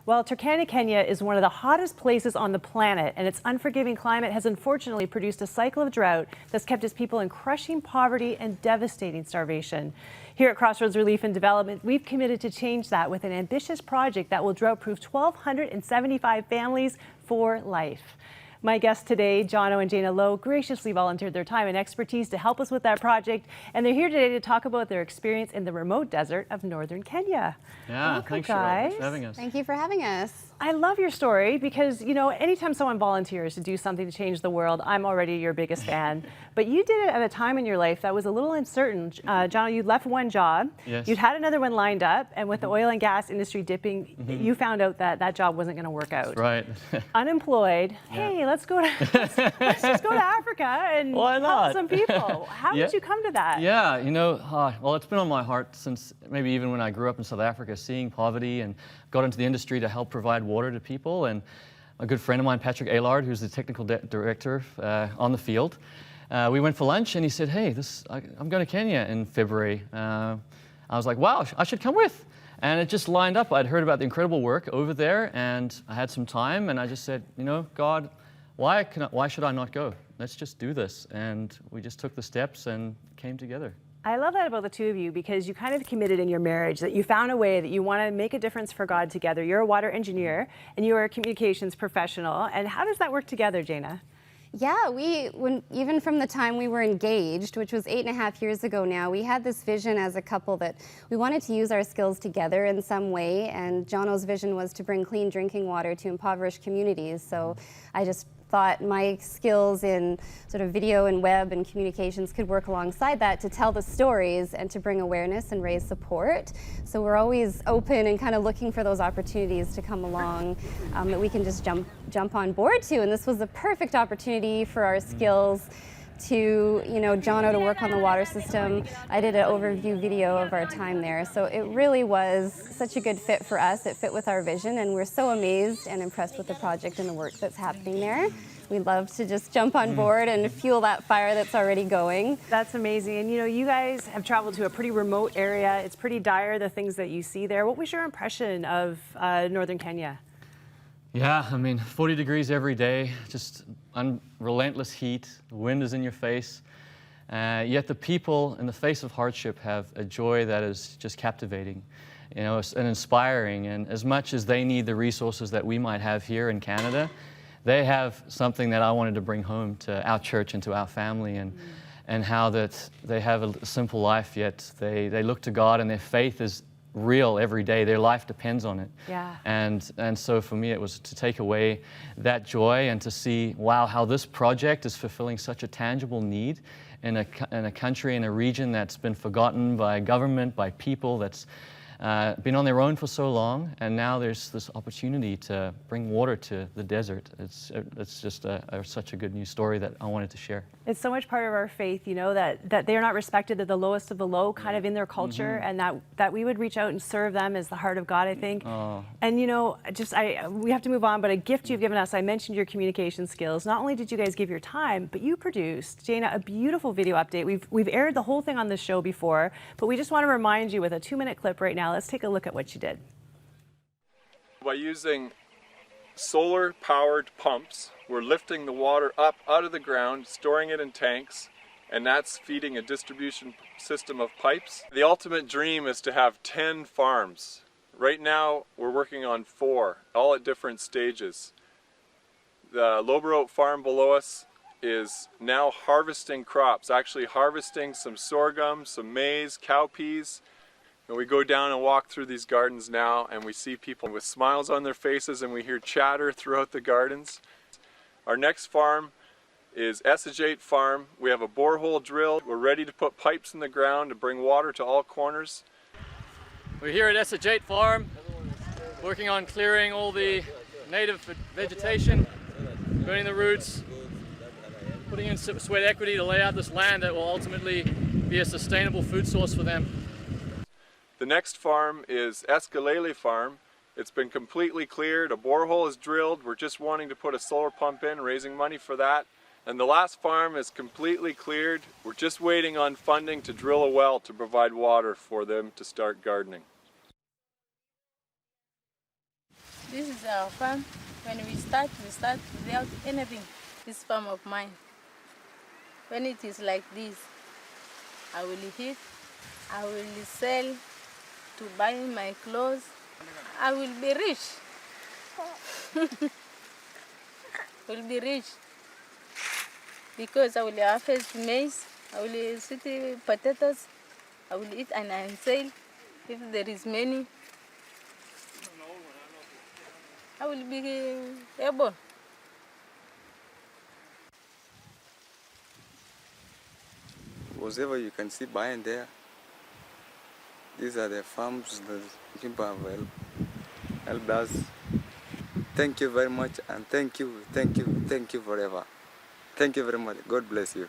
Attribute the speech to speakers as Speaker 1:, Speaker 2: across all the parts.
Speaker 1: Well, Turkana, Kenya is one of the hottest places on the planet, and its unforgiving climate has unfortunately produced a cycle of drought that's kept its people in crushing poverty and devastating starvation. Here at Crossroads Relief and Development, we've committed to change that with an ambitious project that will drought-proof 1,275 families for life. My guests today, Jono Jayna Lowe, graciously volunteered their time and expertise to help us with that project, and they're here today to talk about their experience in the remote desert of northern Kenya.
Speaker 2: Yeah,
Speaker 1: welcome,
Speaker 2: thanks,
Speaker 1: guys.
Speaker 2: for having us.
Speaker 3: Thank you for having us.
Speaker 1: I love your story because, you know, anytime someone volunteers to do something to change the world, I'm already your biggest fan. But you did it at a time in your life that was a little uncertain. Jono, you'd left one job,
Speaker 2: yes.
Speaker 1: You'd had another one lined up, and with the oil and gas industry dipping, you found out that that job wasn't going to work out.
Speaker 2: That's right.
Speaker 1: Unemployed.
Speaker 2: Yeah.
Speaker 1: Hey, let's just go to Africa and help some people. How did you come to that?
Speaker 2: Yeah, you know, well, it's been on my heart since maybe even when I grew up in South Africa, seeing poverty, and got into the industry to help provide water to people. And a good friend of mine, Patrick Aylard, who's the technical director on the field, we went for lunch, and he said, hey, I'm going to Kenya in February. I was like, wow, I should come with. And it just lined up. I'd heard about the incredible work over there, and I had some time, and I just said, you know, God, why should I not go? Let's just do this. And we just took the steps and came together.
Speaker 1: I love that about the two of you because you kind of committed in your marriage that you found a way that you want to make a difference for God together. You're a water engineer and you're a communications professional. And how does that work together, Jayna?
Speaker 3: Yeah, even from the time we were engaged, which was 8.5 years ago now, we had this vision as a couple that we wanted to use our skills together in some way. And Jono's vision was to bring clean drinking water to impoverished communities. So I just thought my skills in sort of video and web and communications could work alongside that to tell the stories and to bring awareness and raise support. So we're always open and kind of looking for those opportunities to come along that we can just jump on board to. And this was the perfect opportunity for our skills to, you know, Jono to work on the water system. I did an overview video of our time there. So it really was such a good fit for us. It fit with our vision, and we're so amazed and impressed with the project and the work that's happening there. We'd love to just jump on board and fuel that fire that's already going.
Speaker 1: That's amazing. And you know, you guys have traveled to a pretty remote area. It's pretty dire, the things that you see there. What was your impression of northern Kenya?
Speaker 2: Yeah, I mean, 40 degrees every day, just relentless heat, the wind is in your face. Yet the people, in the face of hardship, have a joy that is just captivating, you know, and inspiring. And as much as they need the resources that we might have here in Canada, they have something that I wanted to bring home to our church and to our family, and how that they have a simple life, yet they look to God, and their faith is real every day. Their life depends on it.
Speaker 1: Yeah.
Speaker 2: And so for me, it was to take away that joy and to see, wow, how this project is fulfilling such a tangible need in a country, in a region that's been forgotten by government, by people, that's been on their own for so long, and now there's this opportunity to bring water to the desert. It's just such a good news story that I wanted to share.
Speaker 1: It's so much part of our faith, you know, that they're not respected, they're the lowest of the low kind of in their culture, and that we would reach out and serve them is the heart of God, I think. And you know, we have to move on, but a gift you've given us, I mentioned your communication skills. Not only did you guys give your time, but you produced, Jayna, a beautiful video update. We've aired the whole thing on this show before, but we just want to remind you with a 2-minute clip right now. Let's take a look at what you did.
Speaker 4: By using solar-powered pumps, we're lifting the water up out of the ground, storing it in tanks, and that's feeding a distribution system of pipes. The ultimate dream is to have 10 farms. Right now, we're working on 4, all at different stages. The Lobero farm below us is now harvesting crops, actually harvesting some sorghum, some maize, cowpeas. And we go down and walk through these gardens now, and we see people with smiles on their faces, and we hear chatter throughout the gardens. Our next farm is Essagate Farm. We have a borehole drilled. We're ready to put pipes in the ground to bring water to all corners.
Speaker 5: We're here at Essagate Farm, working on clearing all the native vegetation, burning the roots, putting in sweat equity to lay out this land that will ultimately be a sustainable food source for them.
Speaker 4: The next farm is Escalele Farm. It's been completely cleared, a borehole is drilled, we're just wanting to put a solar pump in, raising money for that. And the last farm is completely cleared, we're just waiting on funding to drill a well to provide water for them to start gardening.
Speaker 3: This
Speaker 6: our farm. When we start without anything. This farm of mine. When it is like this, I will eat, I will sell to buy my clothes. I will be rich. Will be rich. Because I will harvest maize, I will sit potatoes, I will eat and I sell. If there is many, I will be able.
Speaker 7: Whatever you can see behind there, these are the farms that people have helped us. Thank you very much, and thank you forever. Thank you very much. God bless you.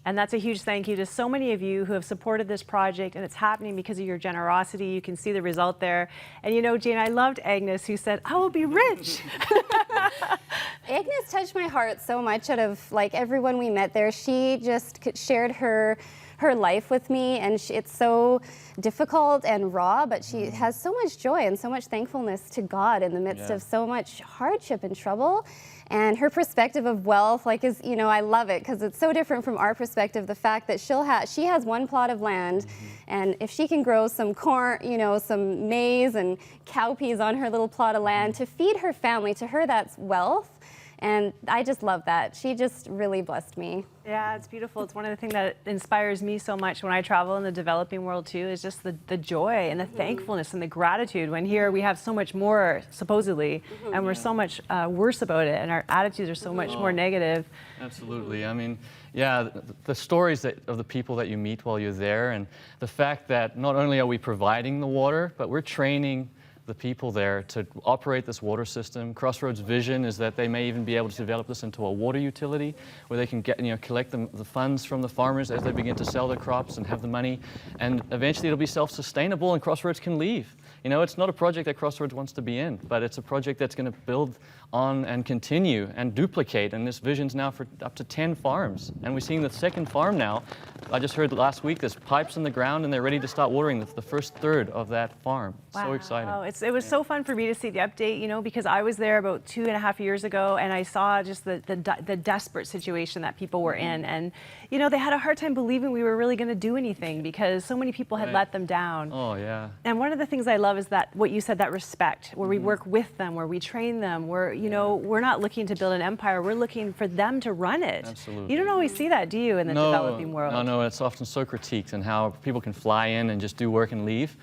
Speaker 1: And that's a huge thank you to so many of you who have supported this project, and it's happening because of your generosity. You can see the result there. And you know, Jane, I loved Agnes, who said, I will be rich.
Speaker 3: Agnes touched my heart so much. Out of like everyone we met there, she just shared her life with me, and it's so difficult and raw, but she has so much joy and so much thankfulness to God in the midst of so much hardship and trouble. And her perspective of wealth, like, is, you know, I love it because it's so different from our perspective. The fact that she has one plot of land, and if she can grow some corn, you know, some maize and cowpeas on her little plot of land to feed her family, to her that's wealth. And I just love that. She just really blessed me.
Speaker 1: Yeah, it's beautiful. It's one of the things that inspires me so much when I travel in the developing world too, is just the joy and the thankfulness and the gratitude. When here we have so much more, supposedly, and we're so much worse about it, and our attitudes are so much more negative.
Speaker 2: Absolutely. I mean, yeah, the stories of the people that you meet while you're there, and the fact that not only are we providing the water, but we're training the people there to operate this water system. Crossroads' vision is that they may even be able to develop this into a water utility where they can get, collect the funds from the farmers as they begin to sell their crops and have the money, and eventually it'll be self-sustainable and Crossroads can leave. You know, it's not a project that Crossroads wants to be in, but it's a project that's going to build on and continue and duplicate, and this vision's now for up to 10 farms. And we're seeing the second farm now. I just heard last week there's pipes in the ground and they're ready to start watering the first third of that farm.
Speaker 1: Wow.
Speaker 2: So exciting.
Speaker 1: It was so fun for me to see the update, you know, because I was there about 2.5 years ago, and I saw just the desperate situation that people were in. And, you know, they had a hard time believing we were really going to do anything because so many people had let them down.
Speaker 2: Oh, yeah.
Speaker 1: And one of the things I love is that what you said, that respect, where we work with them, where we train them, where, you know, we're not looking to build an empire, we're looking for them to run it.
Speaker 2: Absolutely.
Speaker 1: You don't always see that, do you, in the developing world?
Speaker 2: No, it's often so critiqued, and how people can fly in and just do work and leave.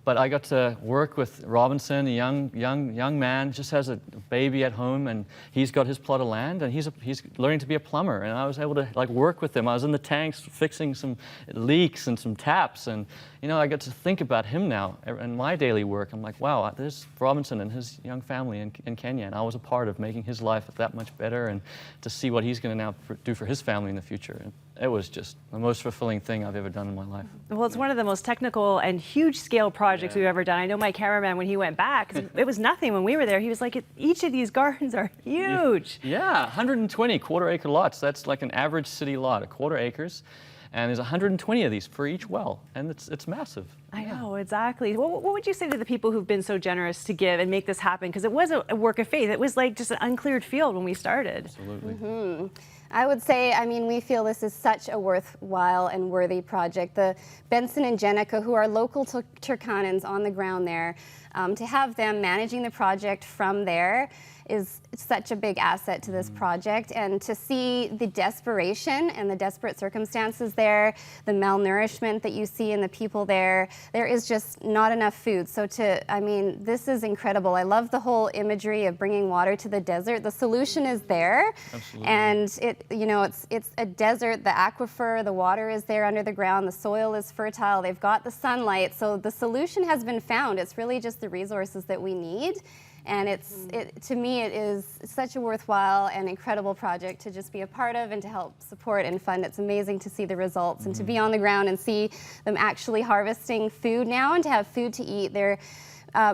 Speaker 2: But I got to work with Robinson, a young man, just has a baby at home, and he's got his plot of land, and he's learning to be a plumber. And I was able to work with him. I was in the tanks fixing some leaks and some taps, and you know, I got to think about him now in my daily work. I'm like, wow, there's Robinson and his young family in Kenya, and I was a part of making his life that much better, and to see what he's going to now do for his family in the future. And it was just the most fulfilling thing I've ever done in my life.
Speaker 1: Well, it's one of the most technical and huge scale projects we've ever done. I know my cameraman, when he went back, 'cause it was nothing when we were there, he was like, each of these gardens are huge.
Speaker 2: Yeah, 120 quarter-acre lots. That's like an average city lot, 1/4 acres. And there's 120 of these for each well, and it's massive.
Speaker 1: I know, exactly. What would you say to the people who've been so generous to give and make this happen? Because it was a work of faith. It was like just an uncleared field when we started.
Speaker 2: Absolutely.
Speaker 3: I would say, I mean, we feel this is such a worthwhile and worthy project. The Benson and Jenica, who are local Turkanans on the ground there, to have them managing the project from there is such a big asset to this project, and to see the desperation and the desperate circumstances there, the malnourishment that you see in the people there is just not enough food. So I mean, this is incredible. I love the whole imagery of bringing water to the desert. The solution is there.
Speaker 2: Absolutely.
Speaker 3: And it's a desert, the aquifer, the water is there under the ground, the soil is fertile, they've got the sunlight. So the solution has been found. It's really just the resources that we need. And to me, it is such a worthwhile and incredible project to just be a part of and to help support and fund. It's amazing to see the results and to be on the ground and see them actually harvesting food now and to have food to eat.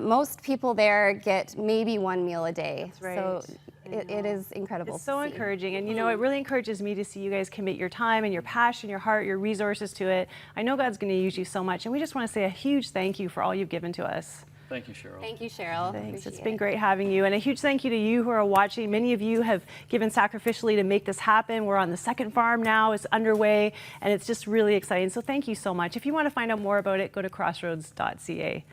Speaker 3: Most people there get maybe 1 meal a day.
Speaker 1: That's right.
Speaker 3: So it is incredible.
Speaker 1: It's so encouraging, and you know, it really encourages me to see you guys commit your time and your passion, your heart, your resources to it. I know God's going to use you so much, and we just want to say a huge thank you for all you've given to us.
Speaker 2: Thank you, Cheryl.
Speaker 3: Thank you, Cheryl.
Speaker 1: Thanks. It's
Speaker 3: Appreciate
Speaker 1: been
Speaker 3: it.
Speaker 1: great having you. And a huge thank you to you who are watching. Many of you have given sacrificially to make this happen. We're on the second farm now. It's underway, and it's just really exciting. So thank you so much. If you want to find out more about it, go to crossroads.ca.